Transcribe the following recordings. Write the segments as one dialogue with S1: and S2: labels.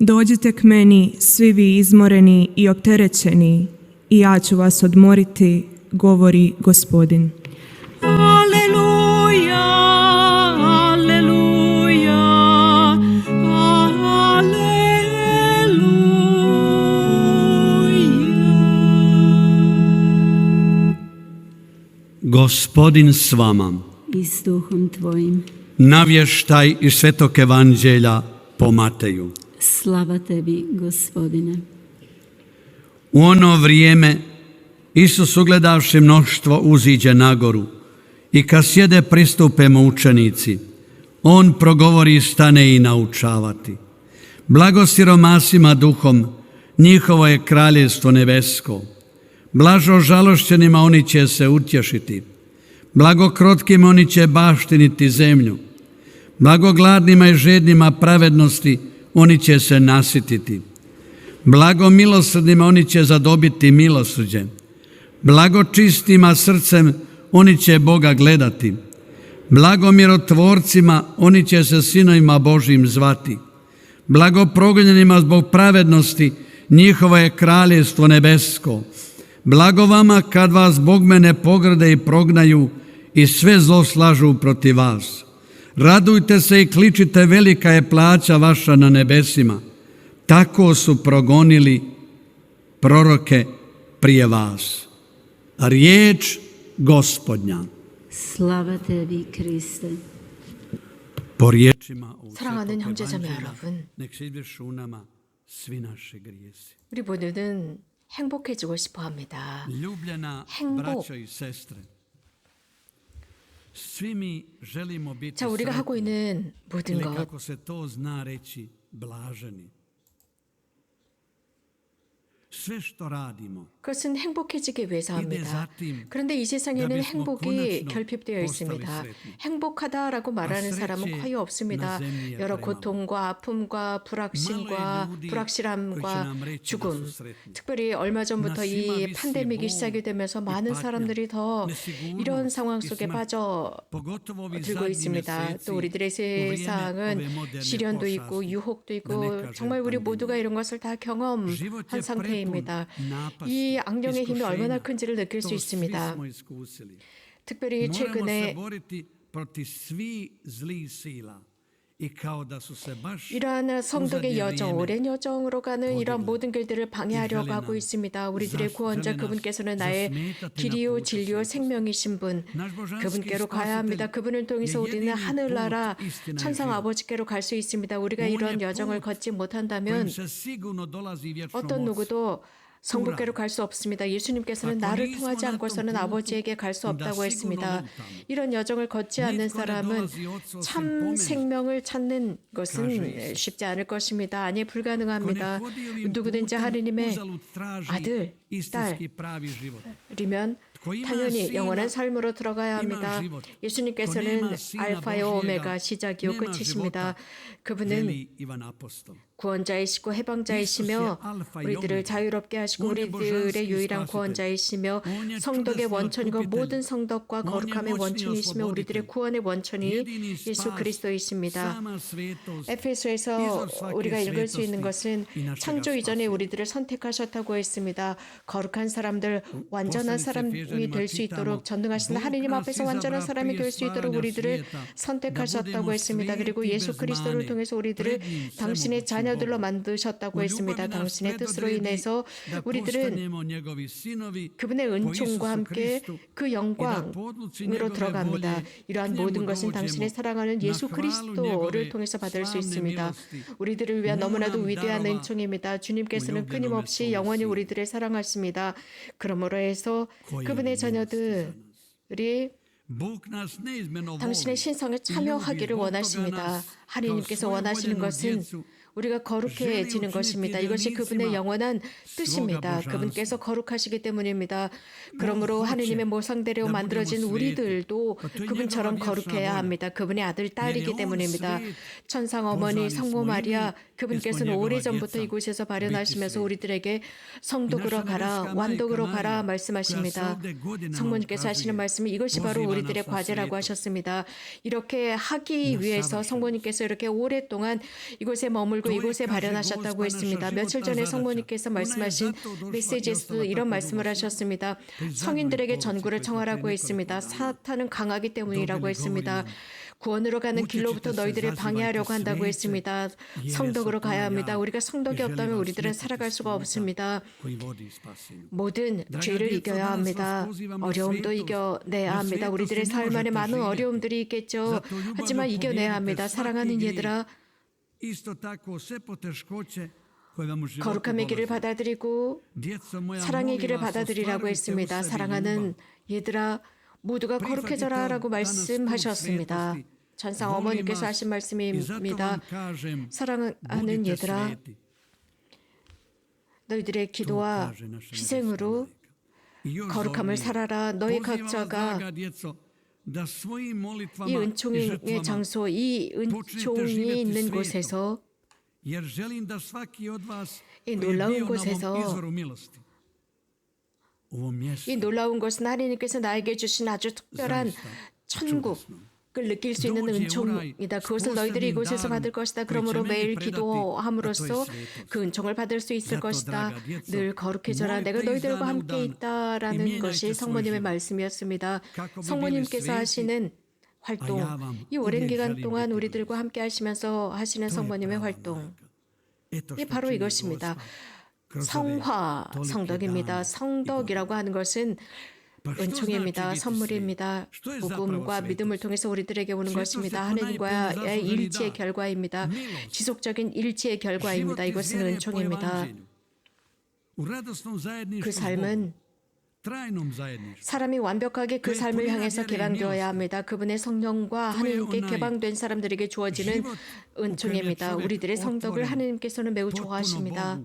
S1: Dođite k meni, svi vi izmoreni i opterećeni, i ja ću vas odmoriti, govori Gospodin.
S2: Aleluja, aleluja, aleluja.
S3: Gospodin s vama.
S4: I s duhom tvojim.
S3: Navještaj iz Svetog Evanđelja po Mateju.
S4: Slava tebi, Gospodine.
S3: U ono vrijeme Isus, ugledavši mnoštvo, uziđe na goru i kad sjede pristupe mu učenici, on progovori, stane i naučavati. Blago siromasima duhom, njihovo je kraljevstvo nebesko. Blažo žalošćenima, oni će se utješiti. Blago krotkim, oni će baštiniti zemlju. Blago gladnima i žednima pravednosti, oni će se nasititi. Blago milosrdnima, oni će zadobiti milosrđe. Blago čistima srcem, oni će Boga gledati. Blago mirotvorcima, oni će se sinovima Božjim zvati. Blago progonjenima zbog pravednosti, njihovo je kraljevstvo nebesko. Blago vama kad vas zbog mene pogrde i prognaju i sve zlo slažu protiv vas. Radujte se i kličite, velika je plaća vaša na nebesima. Tako su progonili proroke prije vas. Riječ Gospodnja.
S4: Slava tebi, Kriste.
S3: Po riječima ovog
S2: 사랑하는
S3: Svetog
S2: 형제자매
S3: Evanđelja,
S2: 여러분,
S3: nek se izvršu u nama svi naši grijesi.
S2: 우리 모두는 행복해지고 싶어 합니다.
S3: Ljubljena
S2: 행복.
S3: braćo i sestre, svi mi želimo biti
S2: 자, 우리가 하고
S3: sretni,
S2: 있는 모든
S3: ili
S2: 것,
S3: kako se to zna reći, blaženi. Sve što radimo
S2: 그것은 행복해지기 위해서 합니다. 그런데 이 세상에는 행복이 결핍되어 있습니다. 행복하다라고 말하는 사람은 거의 없습니다. 여러 고통과 아픔과 불확실함과 죽음, 특별히 얼마 전부터 이 팬데믹이 시작이 되면서 많은 사람들이 더 이런 상황 속에 빠져들고 있습니다. 또 우리들의 세상은 시련도 있고 유혹도 있고 정말 우리 모두가 이런 것을 다 경험한 상태입니다. 이 악령의 힘이 얼마나 큰지를 느낄 수 있습니다. 특별히 최근에 이러한 성도의 여정, 오랜 여정으로 가는 이런 모든 길들을 방해하려고 하고 있습니다. 우리들의 구원자 그분께서는 나의 길이요 진리요 생명이신 분, 그분께로 가야 합니다. 그분을 통해서 우리는 하늘나라 천상 아버지께로 갈 수 있습니다. 우리가 이런 여정을 걷지 못한다면 어떤 누구도 성부께로 갈 수 없습니다. 예수님께서는 나를 통하지 않고서는 아버지에게 갈 수 없다고 했습니다. 이런 여정을 걷지 않는 사람은 참 생명을 찾는 것은 쉽지 않을 것입니다. 아니, 불가능합니다. 누구든지 하느님의 아들, 딸이면 당연히 영원한 삶으로 들어가야 합니다. 예수님께서는 알파요 오메가, 시작이요 끝이십니다. 그분은 구원자이시고 해방자이시며 우리들을 자유롭게 하시고 우리들의 유일한 구원자이시며 성덕의 원천이고 모든 성덕과 거룩함의 원천이시며 우리들의 구원의 원천이 예수 그리스도이십니다. 에페소에서 우리가 읽을 수 있는 것은 창조 이전에 우리들을 선택하셨다고 했습니다. 거룩한 사람들, 완전한 사람이 될 수 있도록, 전능하신 하느님 앞에서 완전한 사람이 될 수 있도록 우리들을 선택하셨다고 했습니다. 그리고 예수 그리스도를 통해서 우리들을 당신의 자녀들로 만드셨다고 했습니다. 당신의 뜻으로 인해서 우리들은 그분의 은총과 함께 그 영광으로 들어갑니다. 이러한 모든 것은 당신의 사랑하는 예수 그리스도를 통해서 받을 수 있습니다. 우리들을 위한 너무나도 위대한 은총입니다. 주님께서는 끊임없이 영원히 우리들을 사랑하십니다. 그러므로 해서 그분의 자녀들이 당신의 신성에 참여하기를 원하십니다. 하나님께서 원하시는 것은 우리가 거룩해지는 것입니다. 이것이 그분의 영원한 뜻입니다. 그분께서 거룩하시기 때문입니다. 그러므로 하느님의 모상대로 만들어진 우리들도 그분처럼 거룩해야 합니다. 그분의 아들, 딸이기 때문입니다. 천상 어머니 성모 마리아, 그분께서는 오래전부터 이곳에서 발현하시면서 우리들에게 성독으로 가라, 완독으로 가라 말씀하십니다. 성모님께서 하시는 말씀이 이것이 바로 우리들의 과제라고 하셨습니다. 이렇게 하기 위해서 성모님께서 이렇게 오랫동안 이곳에 머물고 열고 이곳에 발현하셨다고 했습니다. 며칠 전에 성모님께서 말씀하신 메시지에서도 이런 말씀을 하셨습니다. 성인들에게 전구를 청하라고 했습니다. 사탄은 강하기 때문이라고 했습니다. 구원으로 가는 길로부터 너희들을 방해하려고 한다고 했습니다. 성덕으로 가야 합니다. 우리가 성덕이 없다면 우리들은 살아갈 수가 없습니다. 모든 죄를 이겨야 합니다. 어려움도 이겨내야 합니다. 우리들의 삶 안에 많은 어려움들이 있겠죠. 하지만 이겨내야 합니다. 사랑하는 얘들아, 거룩함의 길을 받아들이고 사랑의 길을 받아들이라고 했습니다. 사랑하는 얘들아, 모두가 거룩해져라 라고 말씀하셨습니다. 전상 어머니께서 하신 말씀입니다. 사랑하는 얘들아, 너희들의 기도와 희생으로 거룩함을 살아라. 너희 각자가 이 은총의 장소, 이 은총이 있는 곳에서, 이 놀라운 곳에서, 이 놀라운 것은 하나님께서 나에게 주신 아주 특별한 천국을 느낄 수 있는 은총이다. 그것을 너희들이 이곳에서 받을 것이다. 그러므로 매일 기도함으로써 그 은총을 받을 수 있을 것이다. 늘 거룩해져라. 내가 너희들과 함께 있다라는 것이 성모님의 말씀이었습니다. 성모님께서 하시는 활동, 이 오랜 기간 동안 우리들과 함께 하시면서 하시는 성모님의 활동, 이 바로 이것입니다. 성화, 성덕입니다. 성덕이라고 하는 것은 은총입니다. 선물입니다. 복음과 믿음을 통해서 우리들에게 오는 것입니다. 하나님과의 일치의 결과입니다. 지속적인 일치의 결과입니다. 이것은 은총입니다. 그 삶은 사람이 완벽하게 그 삶을 향해서 개방되어야 합니다. 그분의 성령과 하나님께 개방된 사람들에게 주어지는 은총입니다. 우리들의 성덕을 하나님께서는 매우 좋아하십니다.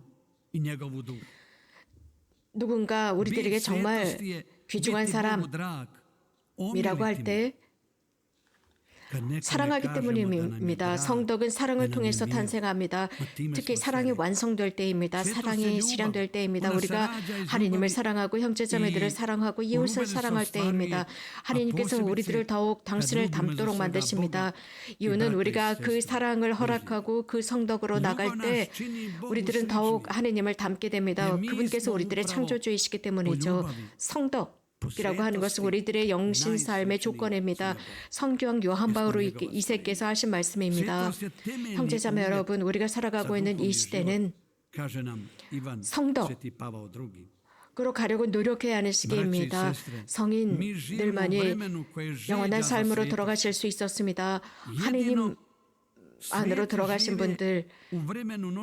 S2: 누군가 우리들에게 정말 귀중한 사람이라고 할 때 사랑하기 때문입니다. 성덕은 사랑을 통해서 탄생합니다. 특히 사랑이 완성될 때입니다. 사랑이 실현될 때입니다. 우리가 하나님을 사랑하고 형제자매들을 사랑하고 이웃을 사랑할 때입니다. 하나님께서는 우리들을 더욱 당신을 닮도록 만드십니다. 이유는 우리가 그 사랑을 허락하고 그 성덕으로 나갈 때 우리들은 더욱 하나님을 닮게 됩니다. 그분께서 우리들의 창조주이시기 때문이죠. 성덕 이라고 하는 것은 우리들의 영신 삶의 조건입니다. 성교황 요한 바오로 2세께서 하신 말씀입니다. 형제자매 여러분, 우리가 살아가고 있는 이 시대는 성덕으로 가려고 노력해야 하는 시기입니다. 성인들만이 영원한 삶으로 돌아가실 수 있었습니다. 하느님 안으로 들어가신 분들,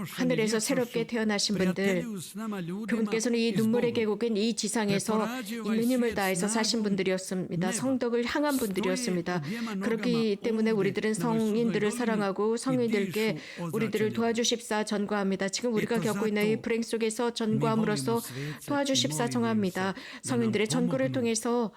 S2: 하늘에서 새롭게 태어나신 분들, 그분께서는 이 눈물의 계곡인 이 지상에서 있는 힘을 다해서 사신 분들이었습니다. 성덕을 향한 분들이었습니다. 그렇기 때문에 우리들은 성인들을 사랑하고 성인들께 우리들을 도와주십사 전과합니다. 지금 우리가 겪고 있는 이 불행 속에서 전과함으로써 도와주십사 정합니다. 성인들의 전구를 통해서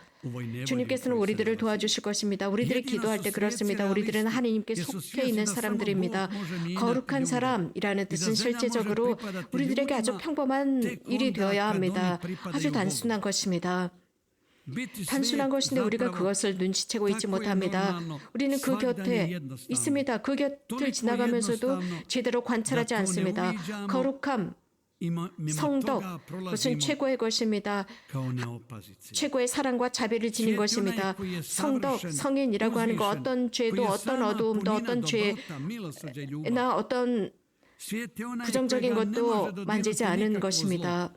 S2: 주님께서는 우리들을 도와주실 것입니다. 우리들이 기도할 때 그렇습니다. 우리들은 하나님께 속해 있는 사람들입니다. 거룩한 사람이라는 뜻은 실제적으로 우리들에게 아주 평범한 일이 되어야 합니다. 아주 단순한 것입니다. 단순한 것인데 우리가 그것을 눈치채고 있지 못합니다. 우리는 그 곁에 있습니다. 그 곁을 지나가면서도 제대로 관찰하지 않습니다. 거룩함, 성덕, 그것은 최고의 것입니다. 최고의 사랑과 자비를 지닌 것입니다. 성덕, 성인이라고 하는 것, 어떤 죄도, 어떤 어두움도, 어떤 죄나 어떤 부정적인 것도 만지지 않은 것입니다.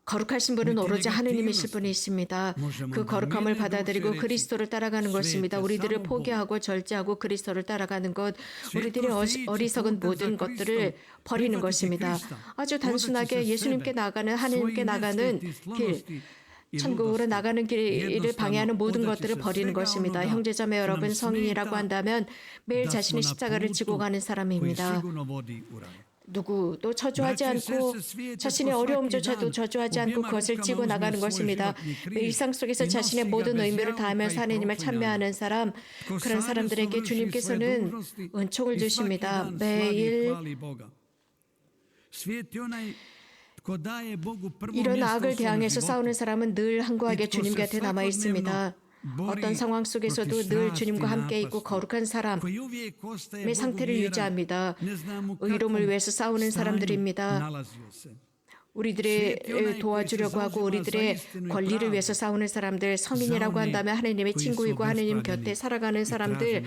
S2: 거룩하신 분은 오로지 하느님이실 분이십니다. 그 거룩함을 받아들이고 그리스도를 따라가는 것입니다. 우리들을 포기하고 절제하고 그리스도를 따라가는 것, 우리들의 어리석은 모든 것들을 버리는 것입니다. 아주 단순하게 예수님께 나가는, 하느님께 나가는 길, 천국으로 나가는 길을 방해하는 모든 것들을 버리는 것입니다. 형제자매 여러분, 성인이라고 한다면 매일 자신의 십자가를 지고 가는 사람입니다. 누구도 저주하지 않고 자신의 어려움조차도 저주하지 않고 그것을 지고 나가는 것입니다. 일상 속에서 자신의 모든 의무를 다하면서 하나님을 찬미하는 사람, 그런 사람들에게 주님께서는 은총을 주십니다. 매일 이런 악을 대항해서 싸우는 사람은 늘 항구하게 주님 곁에 남아 있습니다. 어떤 상황 속에서도 늘 주님과 함께 있고 거룩한 사람의 상태를 유지합니다. 의로움을 위해서 싸우는 사람들입니다. 우리들의 도와주려고 하고 우리들의 권리를 위해서 싸우는 사람들, 성인이라고 한다면 하나님의 친구이고 하나님 곁에 살아가는 사람들,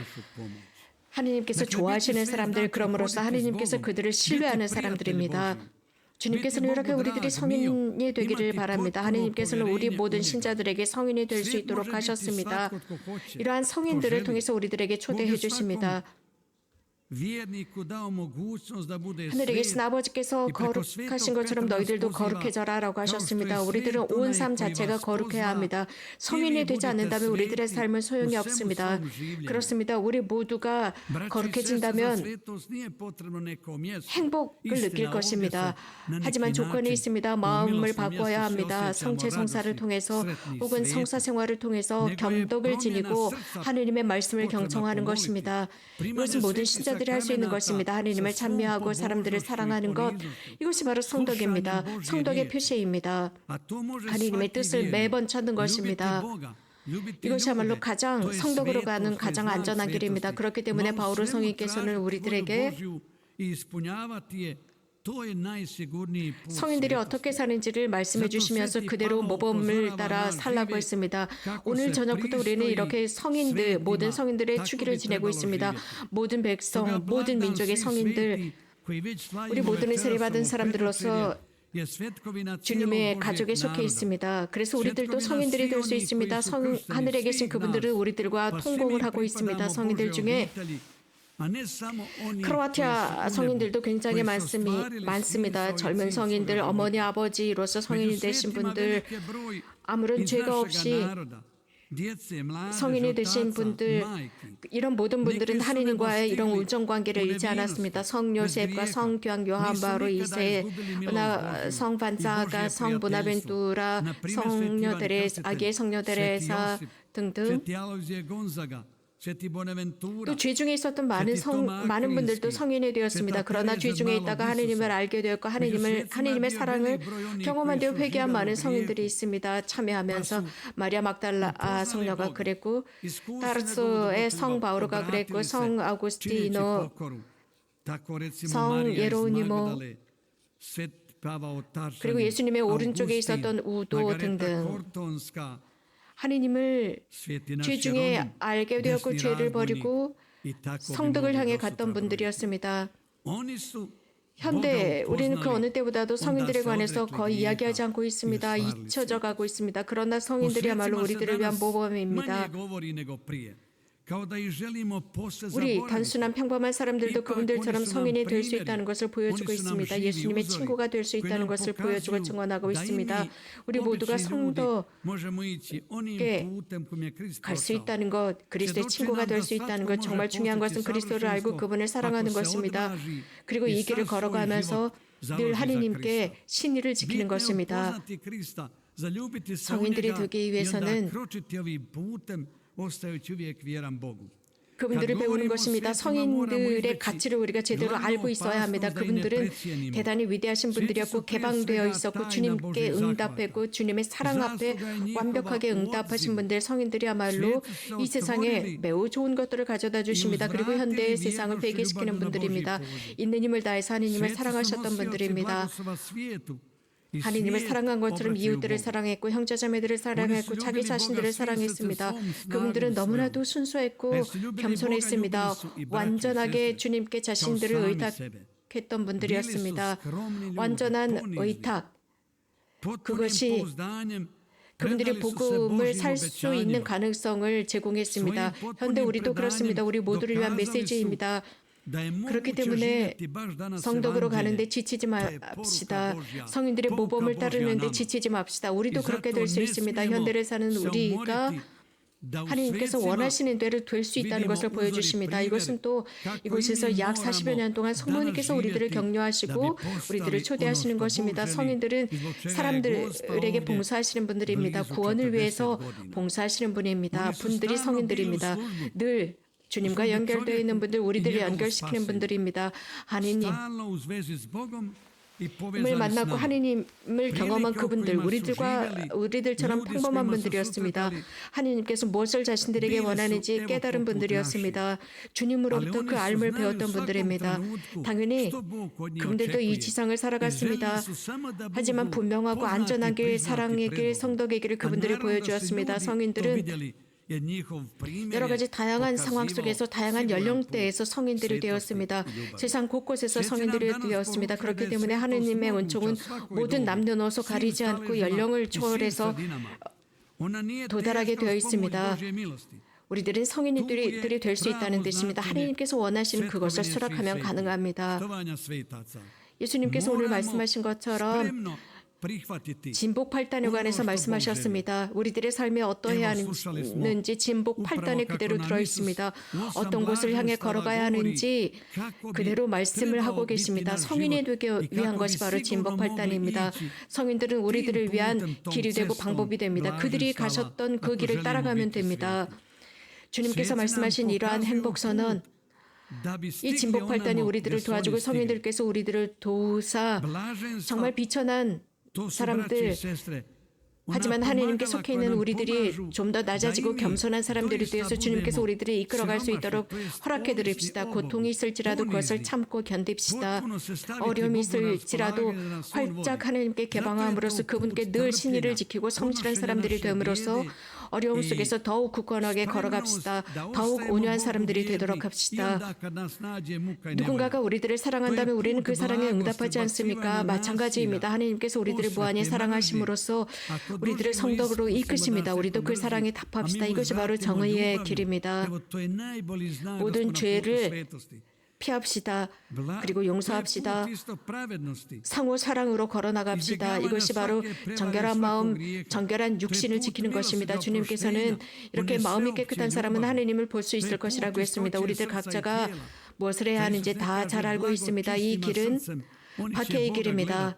S2: 하나님께서 좋아하시는 사람들, 그럼으로써 하나님께서 그들을 신뢰하는 사람들입니다. 주님께서는 이렇게 우리들이 성인이 되기를 바랍니다. 하나님께서는 우리 모든 신자들에게 성인이 될 수 있도록 하셨습니다. 이러한 성인들을 통해서 우리들에게 초대해 주십니다. 하늘에 계신 아버지께서 거룩하신 것처럼 너희들도 거룩해져라 라고 하셨습니다. 우리들은 온 삶 자체가 거룩해야 합니다. 성인이 되지 않는다면 우리들의 삶은 소용이 없습니다. 그렇습니다. 우리 모두가 거룩해진다면 행복을 느낄 것입니다. 하지만 조건이 있습니다. 마음을 바꿔야 합니다. 성체 성사를 통해서 혹은 성사 생활을 통해서 겸덕을 지니고 하느님의 말씀을 경청하는 것입니다. 이것은 모든 신자들이 할 수 있는 것입니다. 하느님을 찬미하고 사람들을 사랑하는 것, 이것이 바로 성덕입니다. 성덕의 표시입니다. 하느님의 뜻을 매번 찾는 것입니다. 이것이야말로 가장 성덕으로 가는 가장 안전한 길입니다. 그렇기 때문에 바오로 성인께서는 우리들에게 성인들이 어떻게 사는지를 말씀해 주시면서 그대로 모범을 따라 살라고 했습니다. 오늘 저녁부터 우리는 이렇게 성인들, 모든 성인들의 주기를 지내고 있습니다. 모든 백성, 모든 민족의 성인들, 우리 모두는 세례받은 사람들로서 주님의 가족에 속해 있습니다. 그래서 우리들도 성인들이 될 수 있습니다. 하늘에 계신 그분들은 우리들과 통공을 하고 있습니다. 성인들 중에 크로아티아 성인들도 굉장히 많습니다. 젊은 성인들, 어머니, 아버지로서 성인이 되신 분들, 아무런 죄가 없이 성인이 되신 분들, 이런 모든 분들은 하느님과의 이런 우정관계를 잃지 않았습니다. 성 요셉과 성 교황 요한 바로 2세, 성 반사가, 성 보나벤투라, 성녀 데레사, 아기의 성녀 데레사 등등, 또 죄 중에 있었던 많은 분들도 성인이 되었습니다. 그러나 죄 중에 있다가 하느님을 알게 되었고 하느님의 사랑을 경험한 뒤 회개한 많은 성인들이 있습니다. 참여하면서 마리아 막달라 성녀가 그랬고, 타르소의 성 바오로가 그랬고, 성 아우구스티노, 성 예로니모, 그리고 예수님의 오른쪽에 있었던 우도 등등, 하느님을 죄 중에 알게 되었고 죄를 버리고 성덕을 향해 갔던 분들이었습니다. 현대 우리는 그 어느 때보다도 성인들에 관해서 거의 이야기하지 않고 있습니다. 잊혀져 가고 있습니다. 그러나 성인들이야말로 우리들을 위한 모범입니다. 우리 단순한 평범한 사람들도 그분들처럼 성인이 될 수 있다는 것을 보여주고 있습니다. 예수님의 친구가 될 수 있다는 것을 보여주고 증언하고 있습니다. 우리 모두가 성덕에 갈 수 있다는 것, 그리스도의 친구가 될 수 있다는 것, 정말 중요한 것은 그리스도를 알고 그분을 사랑하는 것입니다. 그리고 이 길을 걸어가면서 늘 하느님께 신의를 지키는 것입니다. 성인들이 되기 위해서는 그분들을 배우는 것입니다. 성인들의 가치를 우리가 제대로 알고 있어야 합니다. 그분들은 대단히 위대하신 분들이었고 개방되어 있었고 주님께 응답했고 주님의 사랑 앞에 완벽하게 응답하신 분들, 성인들이야말로 이 세상에 매우 좋은 것들을 가져다 주십니다. 그리고 현대의 세상을 회개시키는 분들입니다. 있는 힘을 다해서 하느님을 사랑하셨던 분들입니다. 하느님을 사랑한 것처럼 이웃들을 사랑했고 형제자매들을 사랑했고 자기 자신들을 사랑했습니다. 그분들은 너무나도 순수했고 겸손했습니다. 완전하게 주님께 자신들을 의탁했던 분들이었습니다. 완전한 의탁, 그것이 그분들이 복음을 살 수 있는 가능성을 제공했습니다. 현대 우리도 그렇습니다. 우리 모두를 위한 메시지입니다. 그렇기 때문에 성덕으로 가는데 지치지 맙시다. 성인들의 모범을 따르는데 지치지 맙시다. 우리도 그렇게 될 수 있습니다. 현대를 사는 우리가 하나님께서 원하시는 대로 될 수 있다는 것을 보여주십니다. 이것은 또 이곳에서 약 40여 년 동안 성모님께서 우리들을 격려하시고 우리들을 초대하시는 것입니다. 성인들은 사람들에게 봉사하시는 분들입니다. 구원을 위해서 봉사하시는 분들이 성인들입니다. 늘 주님과 연결되어 있는 분들, 우리들을 연결시키는 분들입니다. 하느님, 하나님을 만났고 하나님을 경험한 그분들, 우리들처럼 평범한 분들이었습니다. 하나님께서 무엇을 자신들에게 원하는지 깨달은 분들이었습니다. 주님으로부터 그 알을 배웠던 분들입니다. 당연히 그분들도 이 지상을 살아갔습니다. 하지만 분명하고 안전한 길, 사랑의 길, 성덕의 길을 그분들이 보여주었습니다. 성인들은 여러 가지 다양한 상황 속에서 다양한 연령대에서 성인들이 되었습니다. 세상 곳곳에서 성인들이 되었습니다. 그렇기 때문에 하느님의 은총은 모든 남녀노소 가리지 않고 연령을 초월해서 도달하게 되어 있습니다. 우리들은 성인들이 될 수 있다는 뜻입니다. 하나님께서 원하시는 그것을 수락하면 가능합니다. 예수님께서 오늘 말씀하신 것처럼 진복 8단에 관해서 말씀하셨습니다. 우리들의 삶이 어떠해야 하는지 진복 8단에 그대로 들어있습니다. 어떤 곳을 향해 걸어가야 하는지 그대로 말씀을 하고 계십니다. 성인이 되기 위한 것이 바로 진복 8단입니다. 성인들은 우리들을 위한 길이 되고 방법이 됩니다. 그들이 가셨던 그 길을 따라가면 됩니다. 주님께서 말씀하신 이러한 행복선언, 이 진복 8단이 우리들을 도와주고 성인들께서 우리들을 도우사 정말 비천한 사람들, 하지만 하나님께 속해 있는 우리들이 좀 더 낮아지고 겸손한 사람들이 되어서 주님께서 우리들을 이끌어갈 수 있도록 허락해 드립시다. 고통이 있을지라도 그것을 참고 견딥시다. 어려움이 있을지라도 활짝 하나님께 개방함으로써 그분께 늘 신의를 지키고 성실한 사람들이 됨으로써 어려움 속에서 더욱 굳건하게 걸어갑시다. 더욱 온유한 사람들이 되도록 합시다. 누군가가 우리들을 사랑한다면 우리는 그 사랑에 응답하지 않습니까? 마찬가지입니다. 하나님께서 우리들을 무한히 사랑하심으로써 우리들을 성덕으로 이끄십니다. 우리도 그 사랑에 답합시다. 이것이 바로 정의의 길입니다. 모든 죄를 피합시다. 그리고 용서합시다. 상호 사랑으로 걸어나갑시다. 이것이 바로 정결한 마음, 정결한 육신을 지키는 것입니다. 주님께서는 이렇게 마음이 깨끗한 사람은 하나님을 볼 수 있을 것이라고 했습니다. 우리들 각자가 무엇을 해야 하는지 다 잘 알고 있습니다. 이 길은 박해의 길입니다.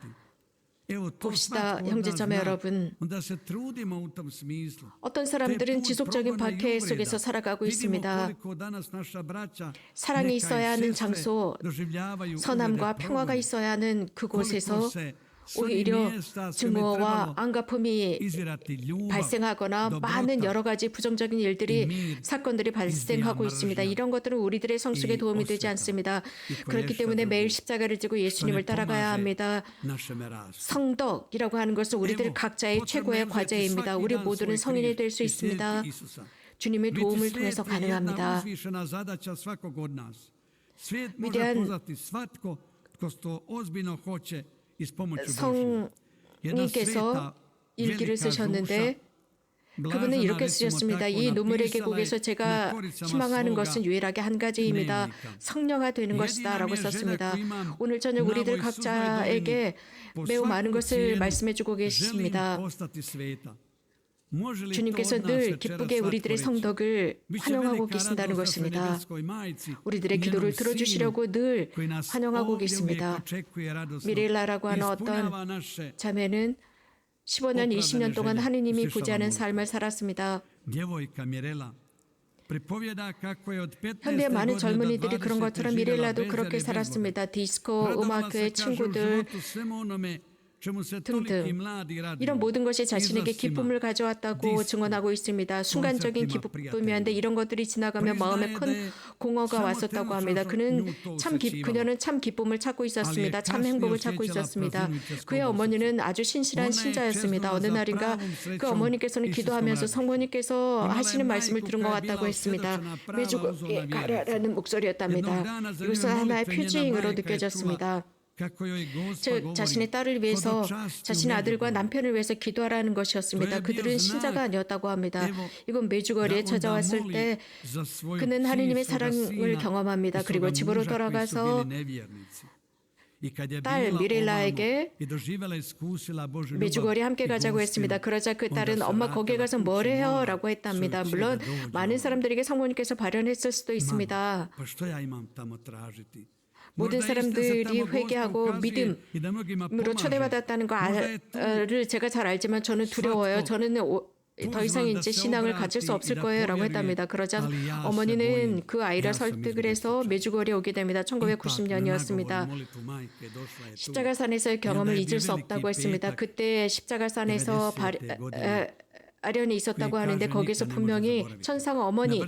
S2: 봅시다, 형제자매 여러분. 어떤 사람들은 지속적인 박해 속에서 살아가고 있습니다. 사랑이 있어야 하는 장소, 선함과 평화가 있어야 하는 그곳에서 오히려 증오와 안갚음이 발생하거나 많은 여러 가지 부정적인 일들이 사건들이 발생하고 있습니다. 이런 것들은 우리들의 성숙에 도움이 되지 않습니다. 그렇기 때문에 매일 십자가를 지고 예수님을 따라가야 합니다. 성덕이라고 하는 것은 우리들 각자의 최고의 과제입니다. 우리 모두는 성인이 될 수 있습니다. 주님의 도움을 통해서 가능합니다. 위대한 성님께서 일기를 쓰셨는데 그분은 이렇게 쓰셨습니다. 이 눈물의 계곡에서 제가 희망하는 것은 유일하게 한 가지입니다. 성령화 되는 것이다 라고 썼습니다. 오늘 저녁 우리들 각자에게 매우 많은 것을 말씀해 주고 계십니다. 주님께서 늘 기쁘게 우리들의 성덕을 환영하고 계신다는 것입니다. 우리들의 기도를 들어주시려고 늘 환영하고 계십니다. 미렐라라고 하는 어떤 자매는 15년, 20년 동안 하느님이 보지 않은 삶을 살았습니다. 현대 많은 젊은이들이 그런 것처럼 미렐라도 그렇게 살았습니다. 디스코, 음악회, 친구들 등등 이런 모든 것이 자신에게 기쁨을 가져왔다고 증언하고 있습니다. 순간적인 기쁨이었는데 이런 것들이 지나가며 마음에 큰 공허가 왔었다고 합니다. 그녀는 참 기쁨을 찾고 있었습니다. 참 행복을 찾고 있었습니다. 그의 어머니는 아주 신실한 신자였습니다. 어느 날인가 그 어머니께서는 기도하면서 성모님께서 하시는 말씀을 들은 것 같다고 했습니다. 매주에 가라라는 목소리였답니다. 이것은 하나의 표징으로 느껴졌습니다. 즉 자신의 딸을 위해서 자신의 아들과 남편을 위해서 기도하라는 것이었습니다. 그들은 신자가 아니었다고 합니다. 이건 매주거리에 찾아왔을 때 그는 하느님의 사랑을 경험합니다. 그리고 집으로 돌아가서 딸 미렐라에게 매주거리 함께 가자고 했습니다. 그러자 그 딸은 엄마 거기에 가서 뭘 해요? 라고 했답니다. 물론 많은 사람들에게 성모님께서 발현했을 수도 있습니다. 모든 사람들이 회개하고 믿음으로 초대받았다는 것을 제가 잘 알지만 저는 두려워요. 저는 더 이상 이제 신앙을 가질 수 없을 거예요라고 했답니다. 그러자 어머니는 그 아이를 설득을 해서 메주거리에 오게 됩니다. 1990년이었습니다. 십자가산에서의 경험을 잊을 수 없다고 했습니다. 그때 십자가산에서 아련이 있었다고 하는데 거기서 분명히 천상 어머니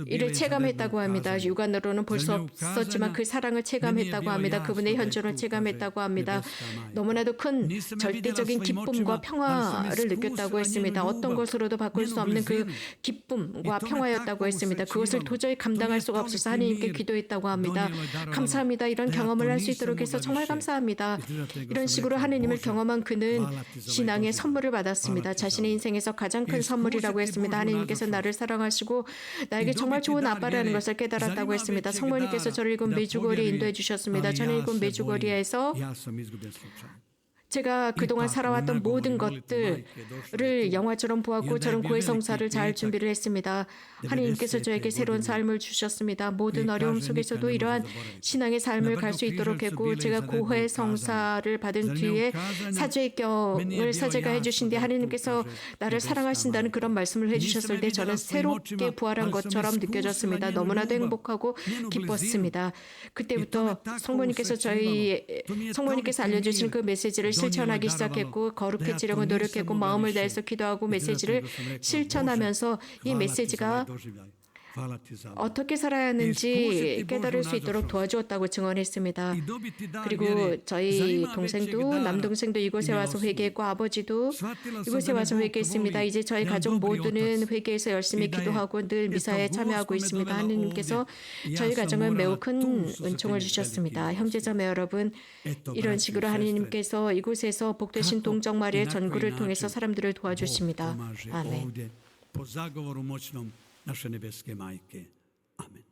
S2: 이를 체감했다고 합니다. 육안으로는 볼 수 없었지만 그 사랑을 체감했다고 합니다. 그분의 현존을 체감했다고 합니다. 너무나도 큰 절대적인 기쁨과 평화를 느꼈다고 했습니다. 어떤 것으로도 바꿀 수 없는 그 기쁨과 평화였다고 했습니다. 그것을 도저히 감당할 수가 없어서 하나님께 기도했다고 합니다. 감사합니다. 이런 경험을 할 수 있도록 해서 정말 감사합니다. 이런 식으로 하나님을 경험한 그는 신앙의 선물을 받았습니다. 자신의 인생에서 가장 큰 선물이라고 했습니다. 하나님께서 나를 사랑하시고 나에게 정말 좋은 아빠라는 것을 깨달았다고 했습니다. 성모님께서 저를 이곳 메주거리에 인도해 주셨습니다. 저는 이곳 메주거리에서 제가 그동안 살아왔던 모든 것들을 영화처럼 보았고 저는 고해성사를 잘 준비를 했습니다. 하나님께서 저에게 새로운 삶을 주셨습니다. 모든 어려움 속에서도 이러한 신앙의 삶을 갈 수 있도록 했고 제가 고해성사를 받은 뒤에 사죄경을 사제가 해주신 뒤에 하나님께서 나를 사랑하신다는 그런 말씀을 해주셨을 때 저는 새롭게 부활한 것처럼 느껴졌습니다. 너무나도 행복하고 기뻤습니다. 그때부터 성모님께서 알려주신 그 메시지를 실천하기 시작했고 거룩해지려고 노력했고 마음을 다해서 기도하고 메시지를 실천하면서 이 메시지가 어떻게 살아야 하는지 깨달을 수 있도록 도와주었다고 증언했습니다. 그리고 저희 동생도 남동생도 이곳에 와서 회개했고 아버지도 이곳에 와서 회개했습니다. 이제 저희 가족 모두는 회개해서 열심히 기도하고 늘 미사에 참여하고 있습니다. 하느님께서 저희 가정은 매우 큰 은총을 주셨습니다. 형제자매 여러분, 이런 식으로 하느님께서 이곳에서 복되신 동정 마리의 전구를 통해서 사람들을 도와주십니다. 아멘.
S3: po zagovoru moćnom naše nebeske majke. Amen.